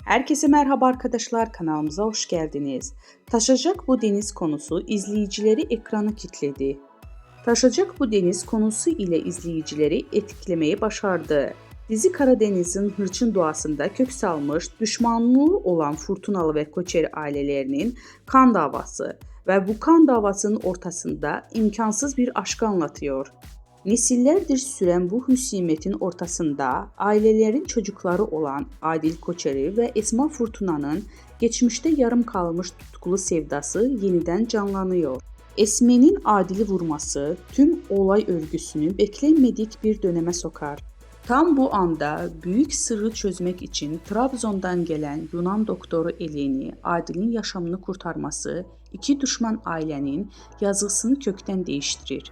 Herkese merhaba arkadaşlar, kanalımıza hoş geldiniz. Taşacak bu deniz konusu izleyicileri ekrana kilitledi. Taşacak bu deniz konusu ile izleyicileri etkilemeyi başardı. Dizi Karadeniz'in hırçın doğasında kök salmış, düşmanlığı olan Fırtınalı ve Koçeri ailelerinin kan davası ve bu kan davasının ortasında imkansız bir aşkı anlatıyor. Nesillerdir süren bu husumetin ortasında ailelerin çocukları olan Adil Koçeri ve Esma Fırtuna'nın geçmişte yarım kalmış tutkulu sevdası yeniden canlanıyor. Esme'nin Adil'i vurması tüm olay örgüsünü beklenmedik bir döneme sokar. Tam bu anda büyük sırrı çözmek için Trabzon'dan gelen Yunan doktoru Eleni, Adil'in yaşamını kurtarması iki düşman ailenin yazısını kökten değiştirir.